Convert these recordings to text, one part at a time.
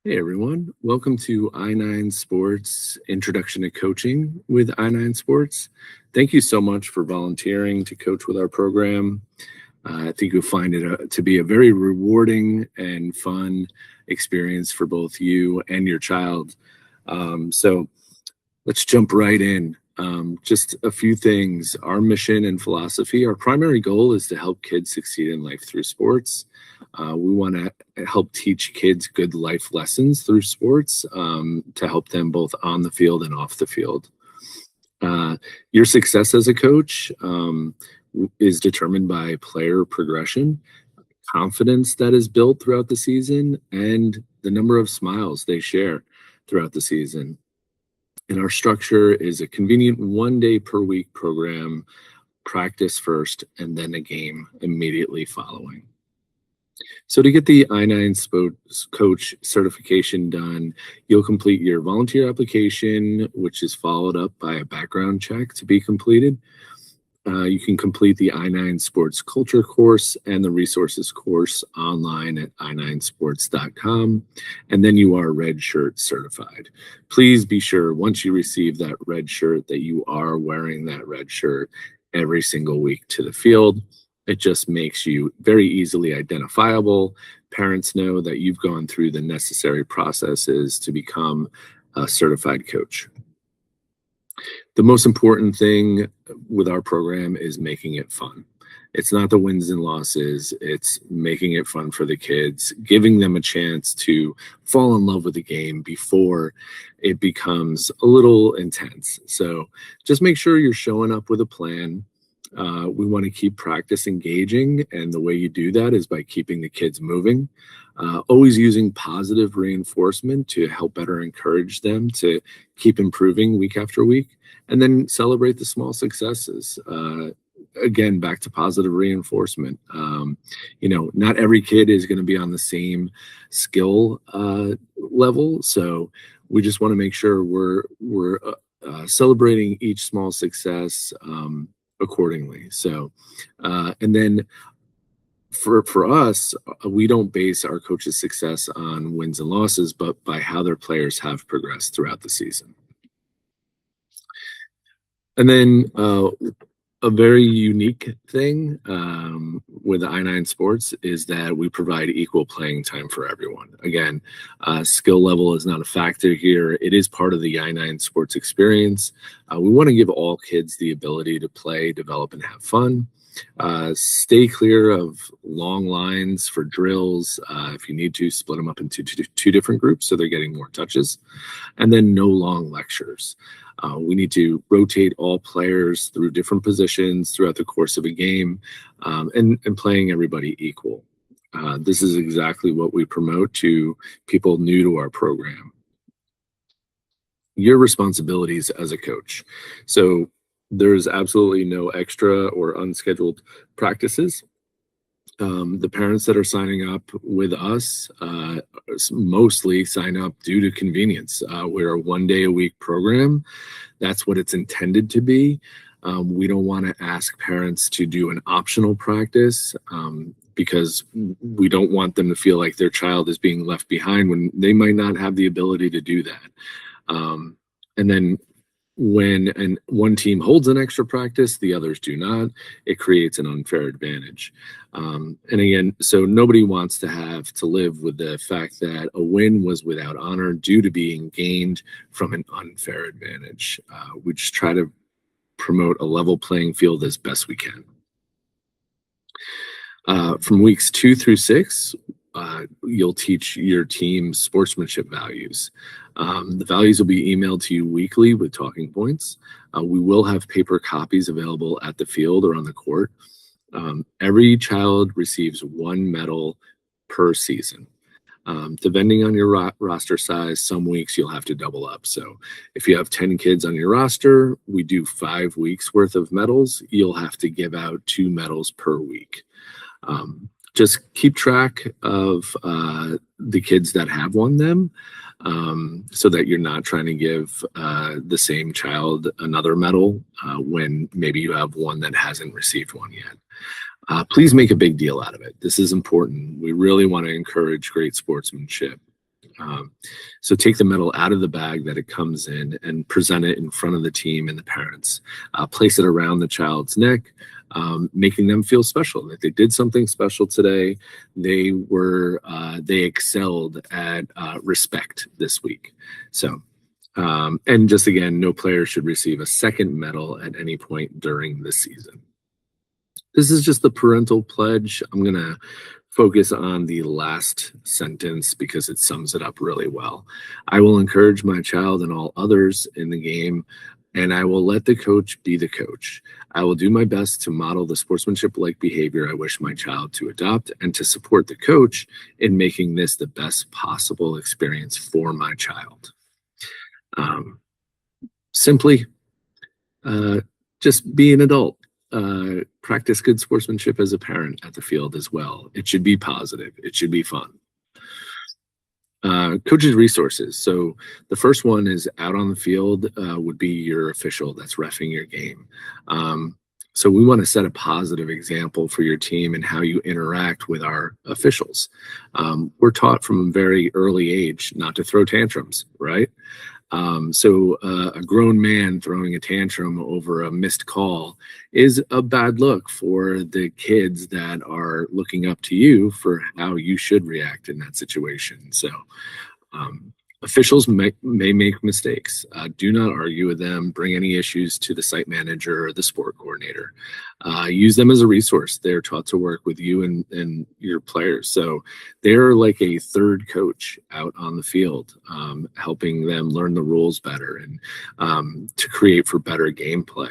Hey everyone, welcome to I9 Sports Introduction to Coaching with I9 Sports. Thank you so much for volunteering to coach with our program. I think you'll find it to be a very rewarding and fun experience for both you and your child. So let's jump right in. Just a few things. Our mission and philosophy, our primary goal is to help kids succeed in life through sports. We want to help teach kids good life lessons through sports to help them both on the field and off the field. Your success as a coach is determined by player progression, confidence that is built throughout the season, and the number of smiles they share throughout the season. And our structure is a convenient 1 day per week program, practice first, and then a game immediately following. So to get the I9 Sports Coach certification done, you'll complete your volunteer application, which is followed up by a background check to be completed. You can complete the I9 Sports Culture course and the resources course online at i9sports.com, and then you are Red Shirt certified. Please be sure once you receive that red shirt that you are wearing that red shirt every single week to the field. It just makes you very easily identifiable. Parents know that you've gone through the necessary processes to become a certified coach. The most important thing with our program is making it fun. It's not the wins and losses, it's making it fun for the kids, giving them a chance to fall in love with the game before it becomes a little intense. So just make sure you're showing up with a plan. We want to keep practice engaging, and the way you do that is by keeping the kids moving. Always using positive reinforcement to help better encourage them to keep improving week after week, and then celebrate the small successes. Again, back to positive reinforcement. Not every kid is going to be on the same skill level, so we just want to make sure we're celebrating each small success accordingly. So, and then for us, we don't base our coaches' success on wins and losses, but by how their players have progressed throughout the season. And then a very unique thing with I9 Sports is that we provide equal playing time for everyone. Again, skill level is not a factor here. It is part of the I9 Sports experience. We want to give all kids the ability to play, develop, and have fun. Stay clear of long lines for drills. If you need to, split them up into two different groups so they're getting more touches. And then no long lectures. We need to rotate all players through different positions throughout the course of a game and playing everybody equal. This is exactly what we promote to people new to our program. Your responsibilities as a coach. So there's absolutely no extra or unscheduled practices. The parents that are signing up with us mostly sign up due to convenience. We're a 1 day a week program. That's what it's intended to be. We don't want to ask parents to do an optional practice because we don't want them to feel like their child is being left behind when they might not have the ability to do that. And then when one team holds an extra practice, the others do not, it creates an unfair advantage. And again, so nobody wants to have to live with the fact that a win was without honor due to being gained from an unfair advantage. We just try to promote a level playing field as best we can. From weeks 2 through 6, you'll teach your team sportsmanship values. The values will be emailed to you weekly with talking points. We will have paper copies available at the field or on the court. Every child receives 1 medal per season. Depending on your roster size, some weeks you'll have to double up. So if you have 10 kids on your roster, we do 5 weeks worth of medals. You'll have to give out 2 medals per week. Just keep track of the kids that have won them so that you're not trying to give the same child another medal when maybe you have one that hasn't received one yet. Please make a big deal out of it. This is important. We really want to encourage great sportsmanship. So take the medal out of the bag that it comes in and present it in front of the team and the parents. Place it around the child's neck, making them feel special, that they did something special today. They excelled at respect this week. So, and just again, no player should receive a second medal at any point during the season. This is just the parental pledge. I'm going to focus on the last sentence because it sums it up really well. I will encourage my child and all others in the game, and I will let the coach be the coach. I will do my best to model the sportsmanship-like behavior I wish my child to adopt and to support the coach in making this the best possible experience for my child. Simply, just be an adult. Practice good sportsmanship as a parent at the field as well. It should be positive. It should be fun. Coaches' resources. So the first one is out on the field would be your official that's reffing your game. So we want to set a positive example for your team and how you interact with our officials. We're taught from a very early age not to throw tantrums, right? So a grown man throwing a tantrum over a missed call is a bad look for the kids that are looking up to you for how you should react in that situation. So officials may make mistakes. Do not argue with them. Bring any issues to the site manager or the sport coordinator. Use them as a resource. They're taught to work with you and your players. So they're like a third coach out on the field, helping them learn the rules better and to create for better gameplay.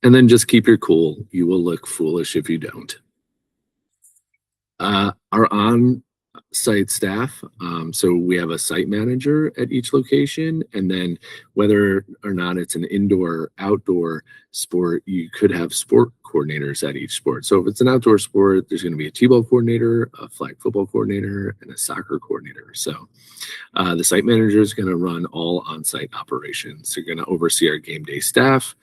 And then just keep your cool. You will look foolish if you don't. Our on-site staff, so we have a site manager at each location, and then whether or not it's an indoor or outdoor sport, you could have sport coordinators at each sport. So if it's an outdoor sport, there's going to be a t-ball coordinator, a flag football coordinator, and a soccer coordinator. So the site manager is going to run all on-site operations. They're going to oversee our game day staff.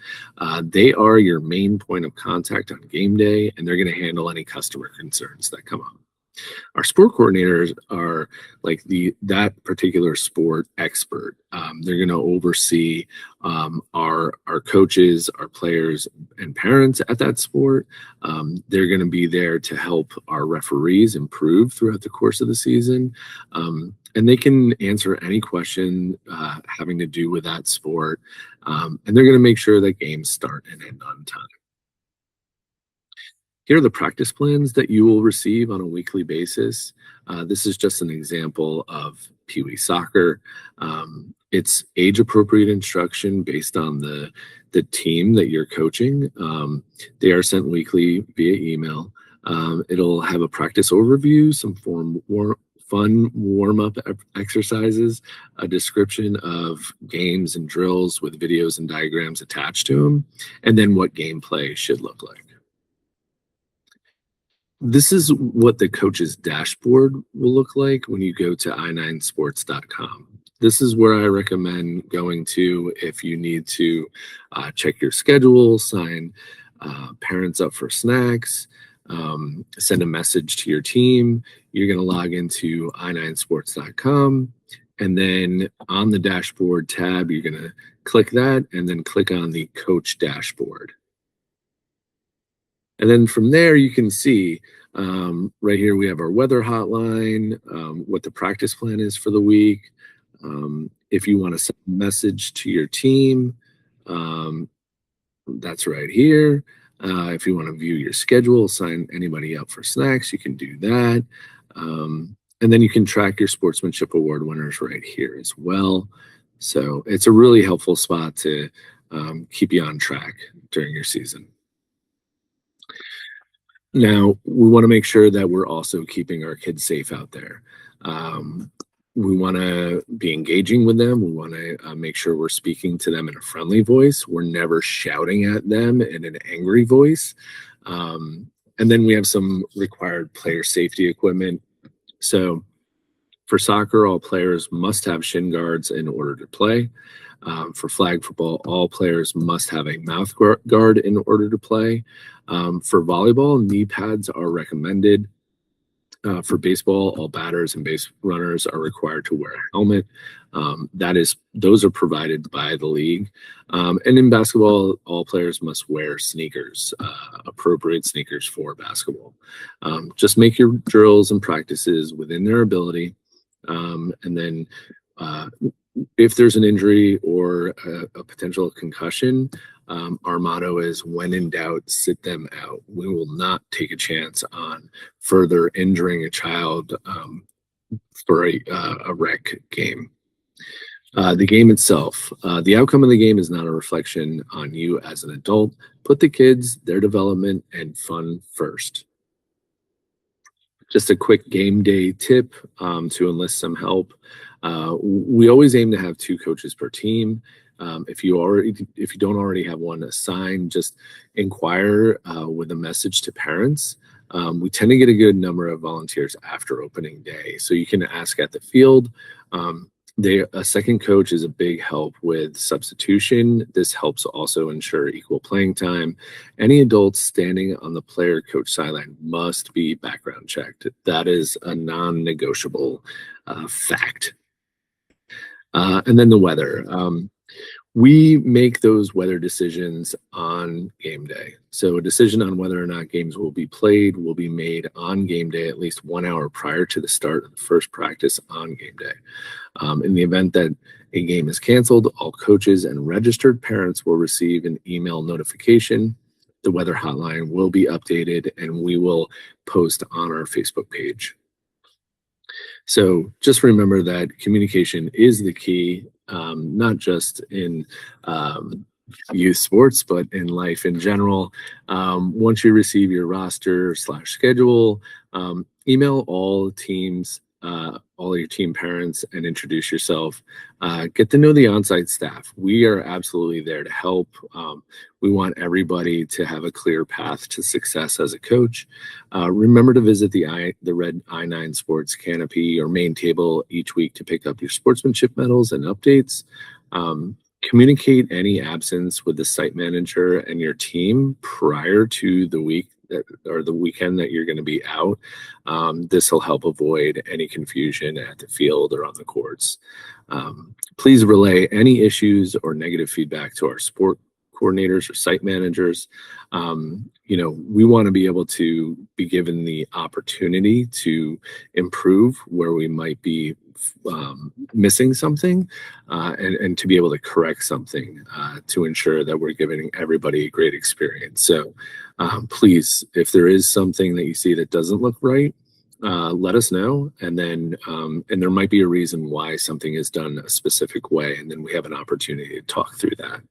They are your main point of contact on game day, and they're going to handle any customer concerns that come up. Our sport coordinators are like that particular sport expert. They're going to oversee our coaches, our players, and parents at that sport. They're going to be there to help our referees improve throughout the course of the season. And they can answer any question having to do with that sport. And they're going to make sure that games start and end on time. Here are the practice plans that you will receive on a weekly basis. This is just an example of Pee Wee soccer. It's age-appropriate instruction based on the team that you're coaching. They are sent weekly via email. It'll have a practice overview, some fun warm-up exercises, a description of games and drills with videos and diagrams attached to them, and then what gameplay should look like. This is what the coach's dashboard will look like when you go to i9sports.com. This is where I recommend going to if you need to check your schedule, sign parents up for snacks, send a message to your team. You're going to log into i9sports.com, and then on the dashboard tab, you're going to click that and then click on the coach dashboard. And then from there, you can see right here, we have our weather hotline, what the practice plan is for the week. If you want to send a message to your team, that's right here. If you want to view your schedule, sign anybody up for snacks, you can do that. And then you can track your sportsmanship award winners right here as well. So it's a really helpful spot to keep you on track during your season. Now, we want to make sure that we're also keeping our kids safe out there. We want to be engaging with them. We want to make sure we're speaking to them in a friendly voice. We're never shouting at them in an angry voice. And then we have some required player safety equipment. So for soccer, all players must have shin guards in order to play. For flag football, all players must have a mouth guard in order to play. For volleyball, knee pads are recommended. For baseball, all batters and base runners are required to wear a helmet. Those are provided by the league. And in basketball, all players must wear sneakers, appropriate sneakers for basketball. Just make your drills and practices within their ability. And then if there's an injury or a potential concussion, our motto is, when in doubt, sit them out. We will not take a chance on further injuring a child for a rec game. The game itself, the outcome of the game is not a reflection on you as an adult. Put the kids, their development, and fun first. Just a quick game day tip to enlist some help. We always aim to have 2 coaches per team. If you don't already have one assigned, just inquire with a message to parents. We tend to get a good number of volunteers after opening day, so you can ask at the field. A second coach is a big help with substitution. This helps also ensure equal playing time. Any adults standing on the player coach sideline must be background checked. That is a non-negotiable fact. And then the weather. We make those weather decisions on game day. So a decision on whether or not games will be played will be made on game day at least 1 hour prior to the start of the first practice on game day. In the event that a game is canceled, all coaches and registered parents will receive an email notification. The weather hotline will be updated, and we will post on our Facebook page. So just remember that communication is the key, not just in youth sports, but in life in general. Once you receive your roster/schedule, email all teams, all your team parents, and introduce yourself. Get to know the on-site staff. We are absolutely there to help. We want everybody to have a clear path to success as a coach. Remember to visit the red I9 Sports canopy or main table each week to pick up your sportsmanship medals and updates. Communicate any absence with the site manager and your team prior to the week or the weekend that you're going to be out. This will help avoid any confusion at the field or on the courts. Please relay any issues or negative feedback to our sport coordinators or site managers. We want to be able to be given the opportunity to improve where we might be missing something, and to be able to correct something to ensure that we're giving everybody a great experience. So please, if there is something that you see that doesn't look right, let us know, and then and there might be a reason why something is done a specific way, and then we have an opportunity to talk through that.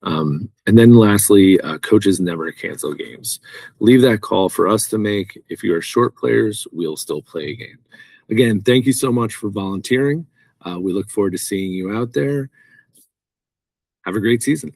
And then lastly, coaches never cancel games. Leave that call for us to make. If you are short players, we'll still play a game. Again, thank you so much for volunteering. We look forward to seeing you out there. Have a great season.